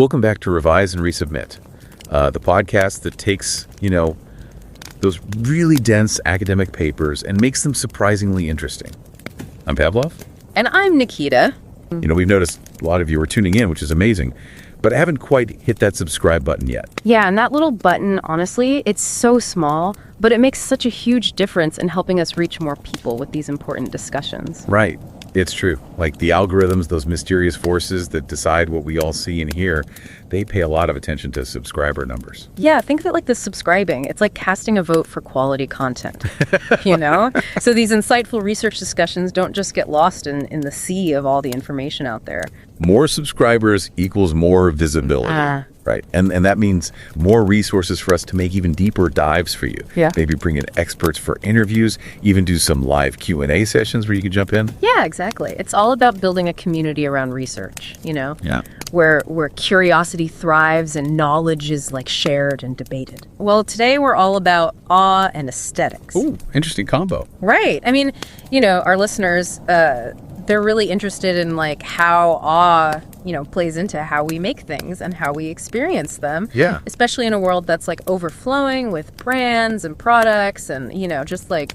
Welcome back to Revise and Resubmit, the podcast that takes, those really dense academic papers and makes them surprisingly interesting. I'm Pavlov. And I'm Nikita. We've noticed a lot of you are tuning in, which is amazing, but I haven't quite hit that subscribe button yet. Yeah, and that little button, honestly, it's so small, but it makes such a huge difference in helping us reach more people with these important discussions. Right. It's true. Like the algorithms, those mysterious forces that decide what we all see and hear, they pay a lot of attention to subscriber numbers. Yeah, think of it like the subscribing. It's like casting a vote for quality content, So these insightful research discussions don't just get lost in the sea of all the information out there. More subscribers equals more visibility. Right. And that means more resources for us to make even deeper dives for you. Yeah. Maybe bring in experts for interviews, even do some live Q&A sessions where you can jump in. Yeah, exactly. It's all about building a community around research, Yeah. where curiosity thrives and knowledge is like shared and debated. Well, today we're all about awe and aesthetics. Ooh, interesting combo. Right. I mean, our listeners, they're really interested in like how awe, plays into how we make things and how we experience them. Yeah. Especially in a world that's like overflowing with brands and products and, just like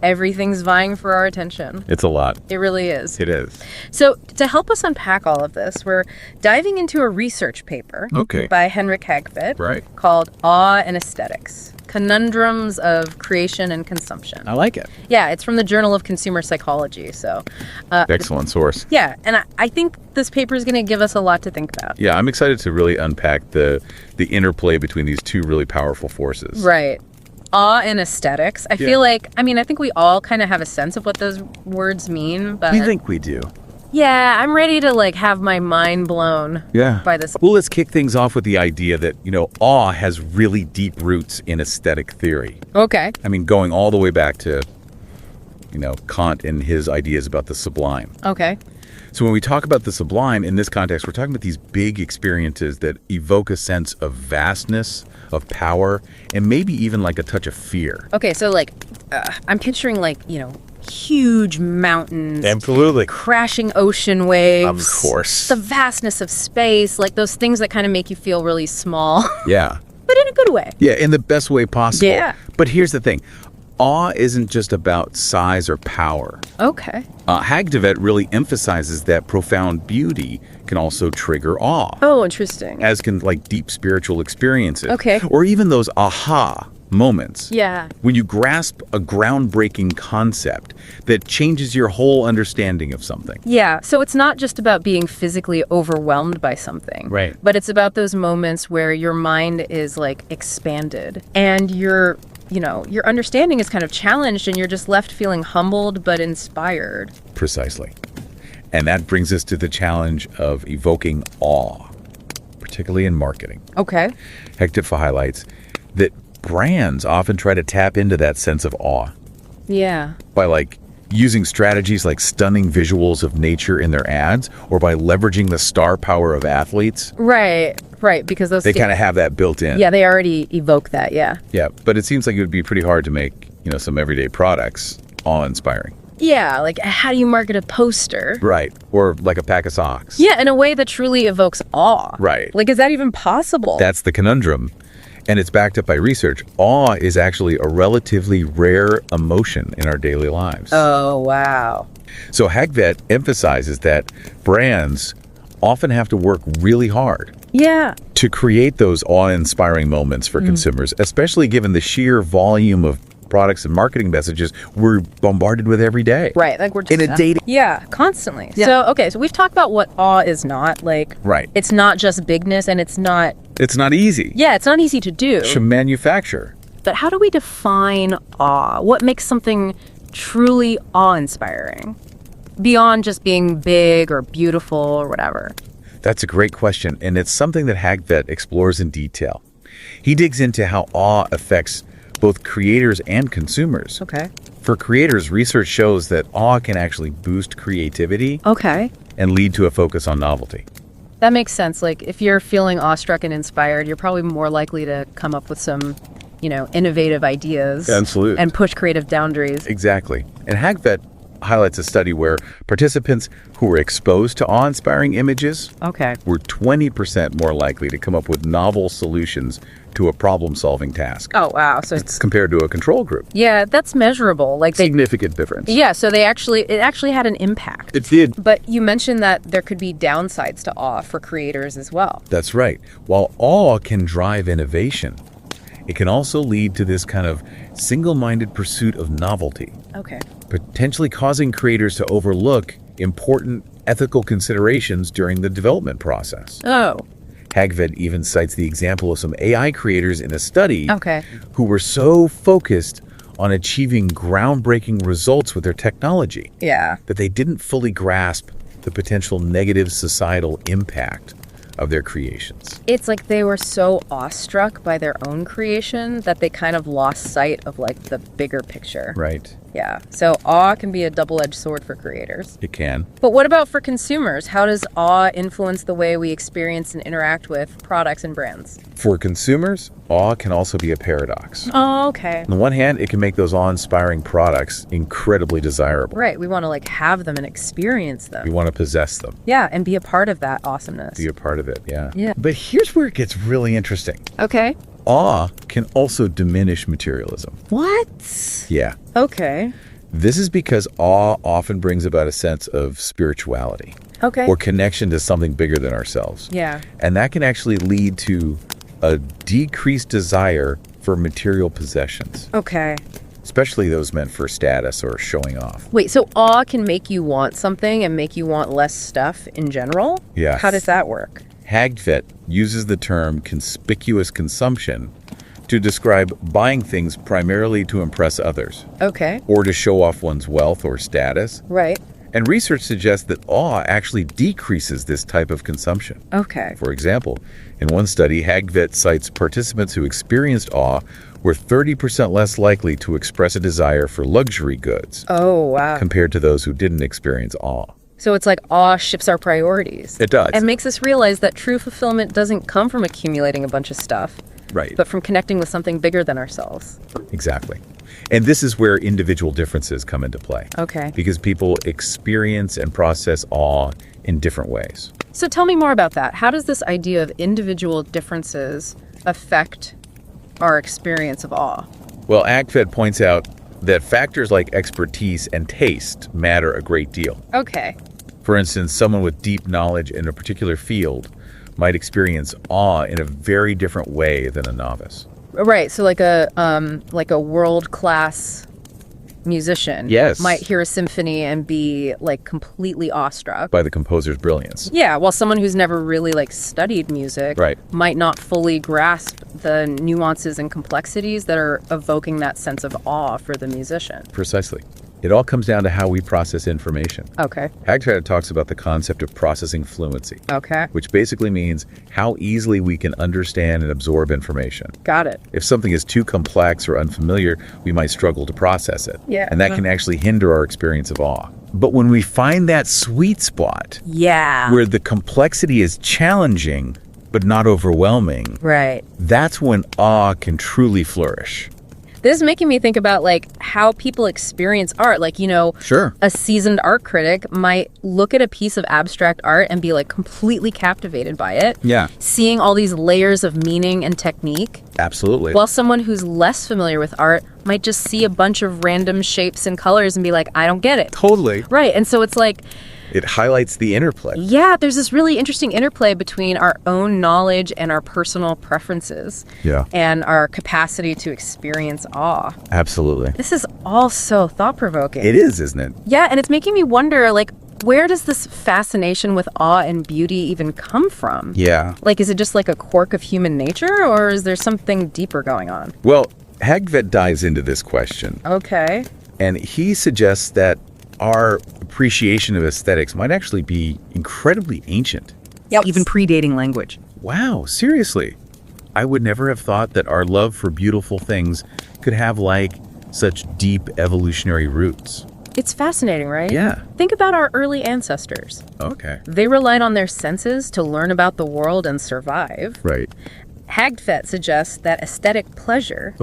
everything's vying for our attention. It's a lot. It really is. It is. So to help us unpack all of this, we're diving into a research paper by Henrik Hagtvedt called Awe and Aesthetics: Conundrums of Creation and Consumption. I like it. Yeah, it's from the Journal of Consumer Psychology. So, excellent source. Yeah, and I think this paper is going to give us a lot to think about. Yeah, I'm excited to really unpack the interplay between these two really powerful forces. Right. Awe and aesthetics. I feel like, I think we all kind of have a sense of what those words mean, but I think we do. Yeah, I'm ready to like have my mind blown by this. Well, let's kick things off with the idea that, awe has really deep roots in aesthetic theory. Okay. Going all the way back to, Kant and his ideas about the sublime. Okay. So when we talk about the sublime in this context, we're talking about these big experiences that evoke a sense of vastness, of power, and maybe even like a touch of fear. Okay, so like, I'm picturing like, huge mountains. Absolutely. Crashing ocean waves. Of course. The vastness of space, like those things that kind of make you feel really small. Yeah. But in a good way. Yeah, in the best way possible. Yeah. But here's the thing. Awe isn't just about size or power. Okay. Hagtvedt really emphasizes that profound beauty can also trigger awe. Oh, interesting. As can like deep spiritual experiences. Okay. Or even those aha moments. Yeah. When you grasp a groundbreaking concept that changes your whole understanding of something. Yeah. So it's not just about being physically overwhelmed by something. Right. But it's about those moments where your mind is like expanded and your understanding is kind of challenged and you're just left feeling humbled but inspired. Precisely. And that brings us to the challenge of evoking awe, particularly in marketing. Okay. Hagtvedt highlights that brands often try to tap into that sense of awe. Yeah. By like using strategies like stunning visuals of nature in their ads or by leveraging the star power of athletes. Right, because those... They kind of have that built in. Yeah, they already evoke that, yeah. Yeah, but it seems like it would be pretty hard to make, some everyday products awe-inspiring. Yeah, like how do you market a poster? Right, or like a pack of socks. Yeah, in a way that truly evokes awe. Right. Like, is that even possible? That's the conundrum. And it's backed up by research. Awe is actually a relatively rare emotion in our daily lives. Oh, wow. So Hagtvedt emphasizes that brands often have to work really hard to create those awe-inspiring moments for consumers, especially given the sheer volume of products and marketing messages we're bombarded with every day. Right, like we're just... In a day... Yeah, constantly. Yeah. So we've talked about what awe is not. Like, right. It's not just bigness and it's not... It's not easy. Yeah, it's not easy to do. To manufacture. But how do we define awe? What makes something truly awe-inspiring? Beyond just being big or beautiful or whatever. That's a great question, and it's something that Hagtvedt explores in detail. He digs into how awe affects both creators and consumers. Okay. For creators, research shows that awe can actually boost creativity. Okay. And lead to a focus on novelty. That makes sense. Like, if you're feeling awestruck and inspired, you're probably more likely to come up with some, innovative ideas. Absolutely. And push creative boundaries. Exactly. And Hagtvedt highlights a study where participants who were exposed to awe-inspiring images were 20% more likely to come up with novel solutions to a problem-solving task. Oh, wow. So it's compared to a control group. Yeah, that's measurable. Like significant difference. Yeah, so it actually had an impact. It did. But you mentioned that there could be downsides to awe for creators as well. That's right. While awe can drive innovation, it can also lead to this kind of single-minded pursuit of novelty. Okay. Potentially causing creators to overlook important ethical considerations during the development process. Oh. Hagtvedt even cites the example of some AI creators in a study who were so focused on achieving groundbreaking results with their technology that they didn't fully grasp the potential negative societal impact of their creations. It's like they were so awestruck by their own creation that they kind of lost sight of like the bigger picture. Right. Yeah. So awe can be a double-edged sword for creators. It can. But what about for consumers? How does awe influence the way we experience and interact with products and brands? For consumers, awe can also be a paradox. Oh, okay. On the one hand, it can make those awe-inspiring products incredibly desirable. Right. We want to like have them and experience them. We want to possess them. Yeah, and be a part of that awesomeness. Be a part of it, yeah. Yeah. But here's where it gets really interesting. Okay. Awe can also diminish materialism. What? Yeah. Okay. This is because awe often brings about a sense of spirituality. Okay. Or connection to something bigger than ourselves. Yeah. And that can actually lead to a decreased desire for material possessions. Okay. Especially those meant for status or showing off. Wait, so awe can make you want something and make you want less stuff in general? Yes. How does that work? Hagtvedt uses the term conspicuous consumption to describe buying things primarily to impress others. Okay. Or to show off one's wealth or status. Right. And research suggests that awe actually decreases this type of consumption. Okay. For example, in one study, Hagtvedt cites participants who experienced awe were 30% less likely to express a desire for luxury goods. Oh, wow. Compared to those who didn't experience awe. So it's like awe shifts our priorities. It does. And makes us realize that true fulfillment doesn't come from accumulating a bunch of stuff. Right. But from connecting with something bigger than ourselves. Exactly. And this is where individual differences come into play. Okay. Because people experience and process awe in different ways. So tell me more about that. How does this idea of individual differences affect our experience of awe? Well, Hagtvedt points out that factors like expertise and taste matter a great deal. Okay. For instance, someone with deep knowledge in a particular field might experience awe in a very different way than a novice. Right. So like a world-class musician might hear a symphony and be like completely awestruck by the composer's brilliance. Yeah, while someone who's never really like studied music might not fully grasp the nuances and complexities that are evoking that sense of awe for the musician. Precisely. It all comes down to how we process information. Okay. Hagtvedt talks about the concept of processing fluency. Okay. Which basically means how easily we can understand and absorb information. Got it. If something is too complex or unfamiliar, we might struggle to process it. Yeah. And that can actually hinder our experience of awe. But when we find that sweet spot, where the complexity is challenging but not overwhelming, that's when awe can truly flourish. This is making me think about like how people experience art. Like, you know, a seasoned art critic might look at a piece of abstract art and be like completely captivated by it. Yeah. Seeing all these layers of meaning and technique. Absolutely. While someone who's less familiar with art might just see a bunch of random shapes and colors and be like, I don't get it. Totally. Right. And so it's like, it highlights the interplay. Yeah, there's this really interesting interplay between our own knowledge and our personal preferences. Yeah. And our capacity to experience awe. Absolutely. This is all so thought-provoking. It is, isn't it? Yeah, and it's making me wonder, like, where does this fascination with awe and beauty even come from? Yeah. Like, is it just like a quirk of human nature, or is there something deeper going on? Well, Hagtvedt dives into this question. Okay. And he suggests that our appreciation of aesthetics might actually be incredibly ancient. Yep. Even predating language. Wow, seriously. I would never have thought that our love for beautiful things could have like such deep evolutionary roots. It's fascinating, right? Yeah. Think about our early ancestors. Okay. They relied on their senses to learn about the world and survive. Right. Hagtvedt suggests that aesthetic pleasure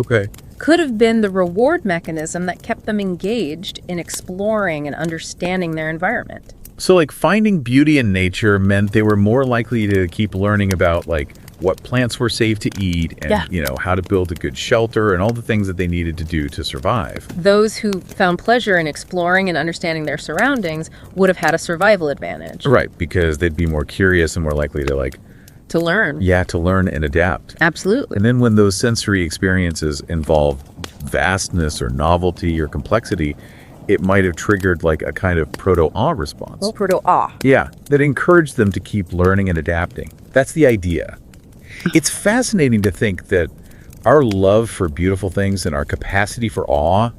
could have been the reward mechanism that kept them engaged in exploring and understanding their environment. So like finding beauty in nature meant they were more likely to keep learning about like what plants were safe to eat and, you know, how to build a good shelter and all the things that they needed to do to survive. Those who found pleasure in exploring and understanding their surroundings would have had a survival advantage. Right, because they'd be more curious and more likely to to learn. Yeah, to learn and adapt. Absolutely. And then when those sensory experiences involve vastness or novelty or complexity, it might have triggered like a kind of proto-awe response. Oh, proto-awe. Yeah, that encouraged them to keep learning and adapting. That's the idea. It's fascinating to think that our love for beautiful things and our capacity for awe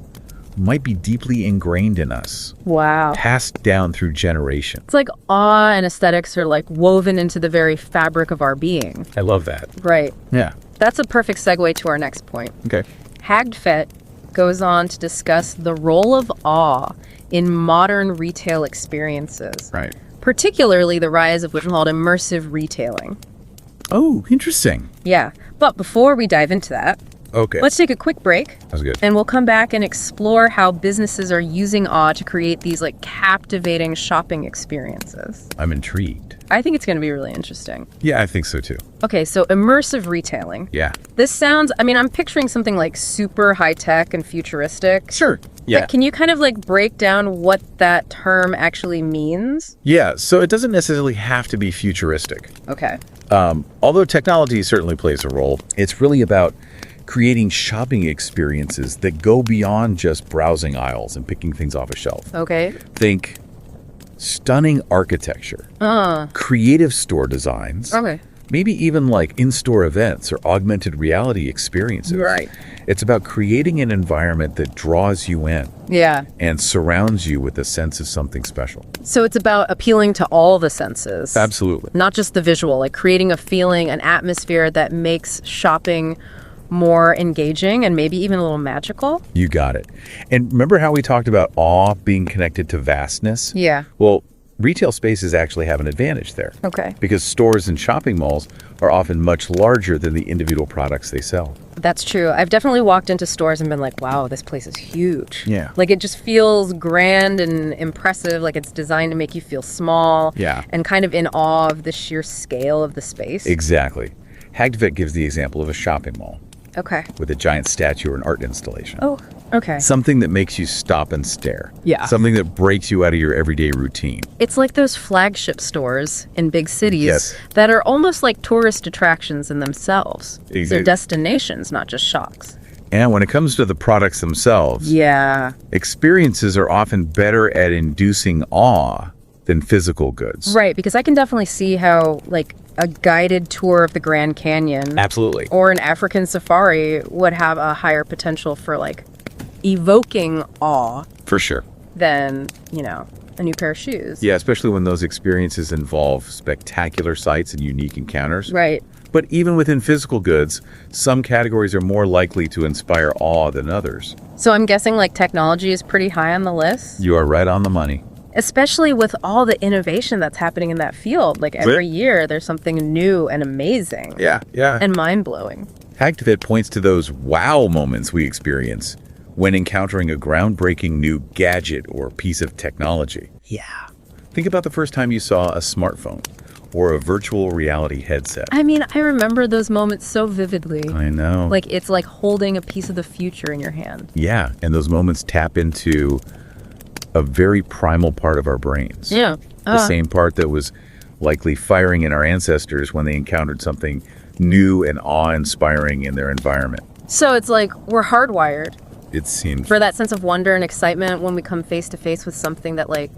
might be deeply ingrained in us. Wow. Passed down through generations. It's like awe and aesthetics are like woven into the very fabric of our being. I love that. Right. Yeah. That's a perfect segue to our next point. Okay. Hagtvedt goes on to discuss the role of awe in modern retail experiences. Right. Particularly the rise of what's called immersive retailing. Oh, interesting. Yeah. But before we dive into that, let's take a quick break. That's good. And we'll come back and explore how businesses are using awe to create these like captivating shopping experiences. I'm intrigued. I think it's going to be really interesting. Yeah, I think so too. Okay, so immersive retailing. Yeah. This sounds, I mean, I'm picturing something like super high tech and futuristic. Sure. Yeah. But can you kind of like break down what that term actually means? Yeah, so it doesn't necessarily have to be futuristic. Okay. Although technology certainly plays a role, it's really about creating shopping experiences that go beyond just browsing aisles and picking things off a shelf. Okay. Think stunning architecture, creative store designs, maybe even like in-store events or augmented reality experiences. Right. It's about creating an environment that draws you in. Yeah. And surrounds you with a sense of something special. So it's about appealing to all the senses. Absolutely. Not just the visual, like creating a feeling, an atmosphere that makes shopping more engaging and maybe even a little magical. You got it. And remember how we talked about awe being connected to vastness? Yeah. Well, retail spaces actually have an advantage there. Okay. Because stores and shopping malls are often much larger than the individual products they sell. That's true. I've definitely walked into stores and been like, wow, this place is huge. Yeah. Like it just feels grand and impressive, like it's designed to make you feel small. Yeah. And kind of in awe of the sheer scale of the space. Exactly. Hagtvedt gives the example of a shopping mall. Okay. With a giant statue or an art installation. Oh, okay. Something that makes you stop and stare. Yeah. Something that breaks you out of your everyday routine. It's like those flagship stores in big cities that are almost like tourist attractions in themselves. They're destinations, not just shocks. And when it comes to the products themselves, experiences are often better at inducing awe than physical goods. Right, because I can definitely see how like a guided tour of the Grand Canyon or an African safari would have a higher potential for like evoking awe. For sure. Than, you know, a new pair of shoes. Yeah, especially when those experiences involve spectacular sights and unique encounters. Right. But even within physical goods, some categories are more likely to inspire awe than others. So I'm guessing like technology is pretty high on the list? You are right on the money. Especially with all the innovation that's happening in that field. Like every year, there's something new and amazing. Yeah. And mind-blowing. Hagtvedt points to those wow moments we experience when encountering a groundbreaking new gadget or piece of technology. Yeah. Think about the first time you saw a smartphone or a virtual reality headset. I mean, I remember those moments so vividly. I know. Like it's like holding a piece of the future in your hand. Yeah, and those moments tap into a very primal part of our brains. Yeah. The same part that was likely firing in our ancestors when they encountered something new and awe-inspiring in their environment. So it's like we're hardwired. It seems. For that sense of wonder and excitement when we come face to face with something that like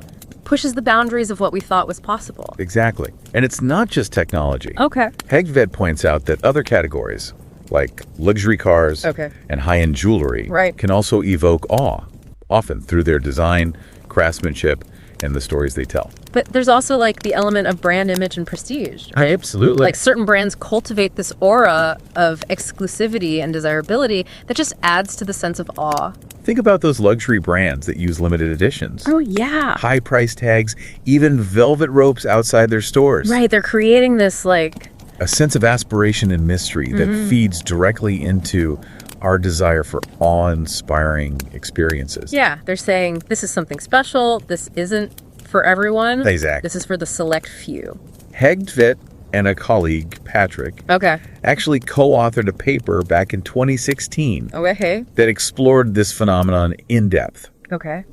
pushes the boundaries of what we thought was possible. Exactly. And it's not just technology. Okay. Hagtvedt points out that other categories, like luxury cars and high-end jewelry, can also evoke awe, often through their design, craftsmanship, and the stories they tell. But there's also like the element of brand image and prestige. Right? Absolutely. Like certain brands cultivate this aura of exclusivity and desirability that just adds to the sense of awe. Think about those luxury brands that use limited editions. Oh, yeah. High price tags, even velvet ropes outside their stores. Right. They're creating this like A sense of aspiration and mystery that feeds directly into our desire for awe-inspiring experiences. Yeah, they're saying this is something special. This isn't for everyone. Exactly. This is for the select few. Hagtvedt and a colleague, Patrick, actually co-authored a paper back in 2016 that explored this phenomenon in depth.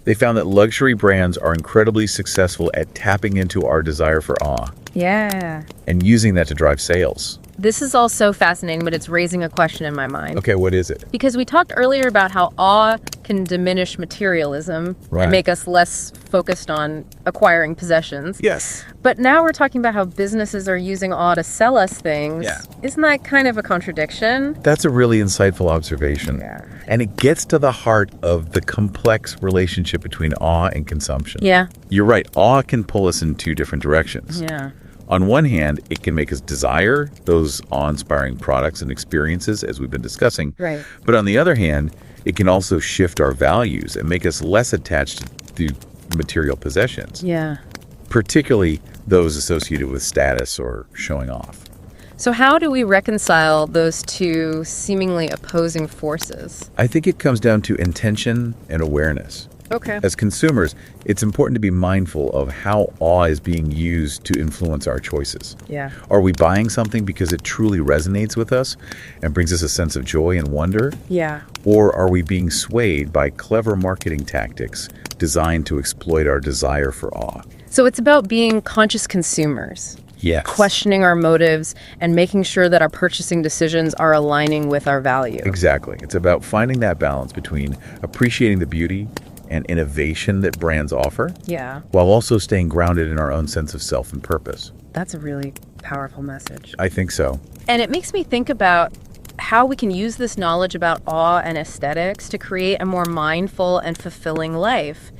They found that luxury brands are incredibly successful at tapping into our desire for awe. Yeah. And using that to drive sales. This is all so fascinating, but it's raising a question in my mind. Okay, what is it? Because we talked earlier about how awe can diminish materialism and make us less focused on acquiring possessions. Yes. But now we're talking about how businesses are using awe to sell us things. Yeah. Isn't that kind of a contradiction? That's a really insightful observation. Yeah. And it gets to the heart of the complex relationship between awe and consumption. Yeah. You're right. Awe can pull us in two different directions. Yeah. On one hand, it can make us desire those awe-inspiring products and experiences, as we've been discussing. Right. But on the other hand, it can also shift our values and make us less attached to material possessions. Yeah. Particularly those associated with status or showing off. So how do we reconcile those two seemingly opposing forces? I think it comes down to intention and awareness. Okay. As consumers, it's important to be mindful of how awe is being used to influence our choices. Yeah. Are we buying something because it truly resonates with us and brings us a sense of joy and wonder? Yeah. Or are we being swayed by clever marketing tactics designed to exploit our desire for awe? So it's about being conscious consumers. Yes. Questioning our motives and making sure that our purchasing decisions are aligning with our value. Exactly. It's about finding that balance between appreciating the beauty and innovation that brands offer, while also staying grounded in our own sense of self and purpose. That's a really powerful message. I think so. And it makes me think about how we can use this knowledge about awe and aesthetics to create a more mindful and fulfilling life,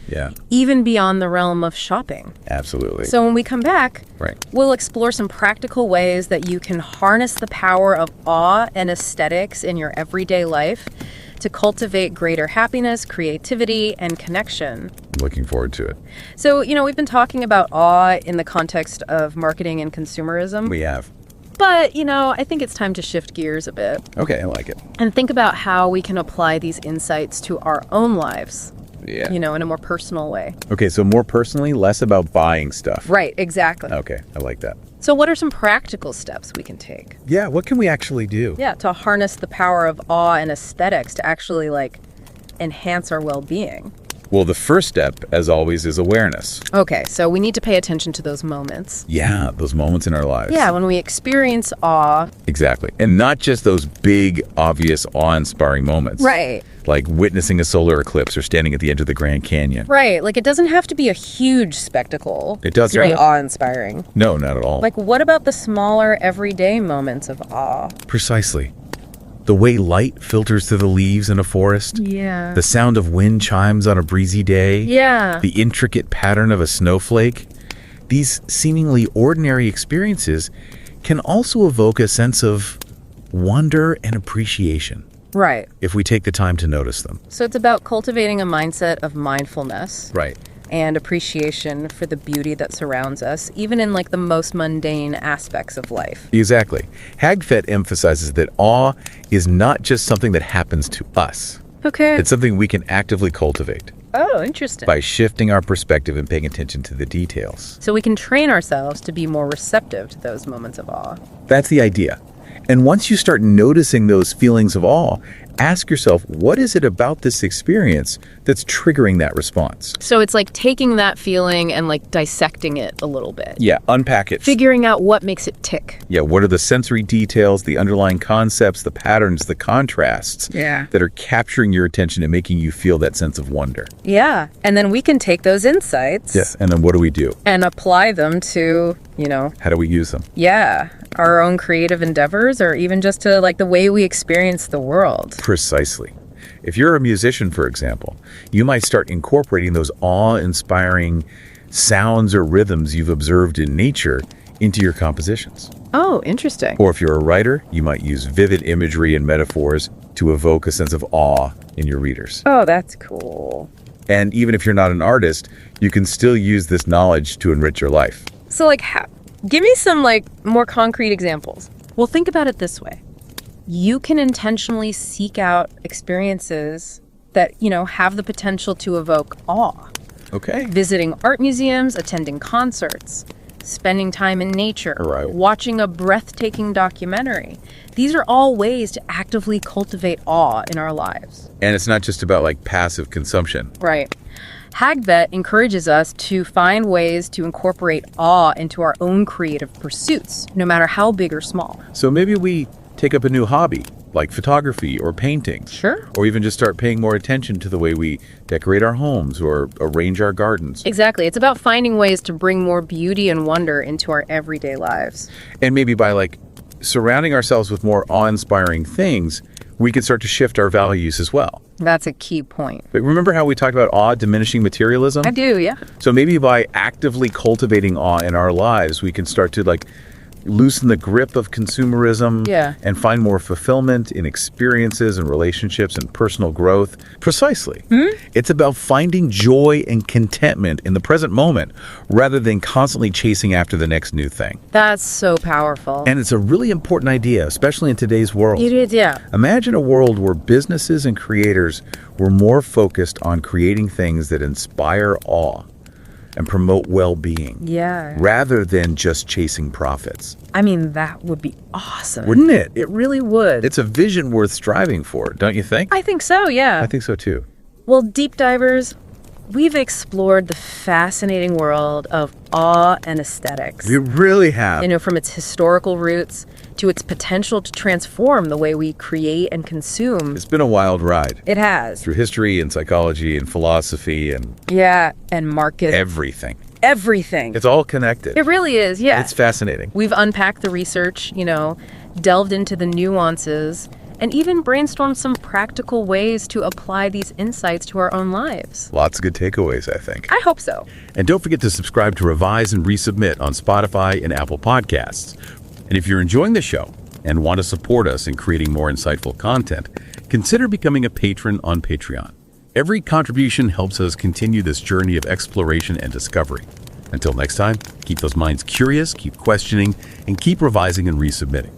even beyond the realm of shopping. Absolutely. So when we come back, we'll explore some practical ways that you can harness the power of awe and aesthetics in your everyday life to cultivate greater happiness, creativity, and connection. I'm looking forward to it. So, we've been talking about awe in the context of marketing and consumerism. We have. But, I think it's time to shift gears a bit. Okay, I like it. And think about how we can apply these insights to our own lives. Yeah. In a more personal way. Okay, so more personally, less about buying stuff. Right, exactly. Okay, I like that. So what are some practical steps we can take? Yeah, what can we actually do? Yeah, to harness the power of awe and aesthetics to actually, enhance our well-being. Well, the first step, as always, is awareness. Okay, so we need to pay attention to those moments. Yeah, those moments in our lives. Yeah, when we experience awe. Exactly. And not just those big, obvious, awe-inspiring moments. Right. Like witnessing a solar eclipse or standing at the edge of the Grand Canyon. Right. It doesn't have to be a huge spectacle. It doesn't. To be awe-inspiring. No, not at all. What about the smaller, everyday moments of awe? Precisely. The way light filters through the leaves in a forest. Yeah. The sound of wind chimes on a breezy day. Yeah. The intricate pattern of a snowflake. These seemingly ordinary experiences can also evoke a sense of wonder and appreciation. Right. If we take the time to notice them. So it's about cultivating a mindset of mindfulness. Right. And appreciation for the beauty that surrounds us, even in the most mundane aspects of life. Exactly. Hagtvedt emphasizes that awe is not just something that happens to us. Okay. It's something we can actively cultivate. Oh, interesting. By shifting our perspective and paying attention to the details. So we can train ourselves to be more receptive to those moments of awe. That's the idea. And once you start noticing those feelings of awe, ask yourself, what is it about this experience that's triggering that response? So it's taking that feeling and dissecting it a little bit. Yeah, unpack it. Figuring out what makes it tick. Yeah, what are the sensory details, the underlying concepts, the patterns, the contrasts that are capturing your attention and making you feel that sense of wonder. Yeah, and then we can take those insights. Yes, and then what do we do? And apply them to, How do we use them? Yeah, our own creative endeavors or even just to the way we experience the world. Precisely. If you're a musician, for example, you might start incorporating those awe-inspiring sounds or rhythms you've observed in nature into your compositions. Oh, interesting. Or if you're a writer, you might use vivid imagery and metaphors to evoke a sense of awe in your readers. Oh, that's cool. And even if you're not an artist, you can still use this knowledge to enrich your life. So, Give me some, more concrete examples. Well, think about it this way. You can intentionally seek out experiences that, have the potential to evoke awe. Okay. Visiting art museums, attending concerts, spending time in nature, right. Watching a breathtaking documentary. These are all ways to actively cultivate awe in our lives. And it's not just about passive consumption. Right. Hagtvedt encourages us to find ways to incorporate awe into our own creative pursuits, no matter how big or small. So maybe we take up a new hobby, like photography or painting. Sure. Or even just start paying more attention to the way we decorate our homes or arrange our gardens. Exactly. It's about finding ways to bring more beauty and wonder into our everyday lives. And maybe by surrounding ourselves with more awe-inspiring things, we can start to shift our values as well. That's a key point. But remember how we talked about awe diminishing materialism? I do, yeah. So maybe by actively cultivating awe in our lives, we can start to loosen the grip of consumerism and find more fulfillment in experiences and relationships and personal growth. Precisely. It's about finding joy and contentment in the present moment rather than constantly chasing after the next new thing. That's so powerful. And it's a really important idea, especially in today's world. It is, yeah. Imagine a world where businesses and creators were more focused on creating things that inspire awe and promote well-being. Yeah. Rather than just chasing profits. I mean, that would be awesome. Wouldn't it? It really would. It's a vision worth striving for, don't you think? I think so, yeah. I think so too. Well, deep divers, we've explored the fascinating world of awe and aesthetics. We really have. From its historical roots to its potential to transform the way we create and consume. It's been a wild ride. It has. Through history and psychology and philosophy and... Yeah, and market. Everything. Everything. It's all connected. It really is, yeah. It's fascinating. We've unpacked the research, delved into the nuances, and even brainstormed some practical ways to apply these insights to our own lives. Lots of good takeaways, I think. I hope so. And don't forget to subscribe to Revise and Resubmit on Spotify and Apple Podcasts. And if you're enjoying the show and want to support us in creating more insightful content, consider becoming a patron on Patreon. Every contribution helps us continue this journey of exploration and discovery. Until next time, keep those minds curious, keep questioning, and keep revising and resubmitting.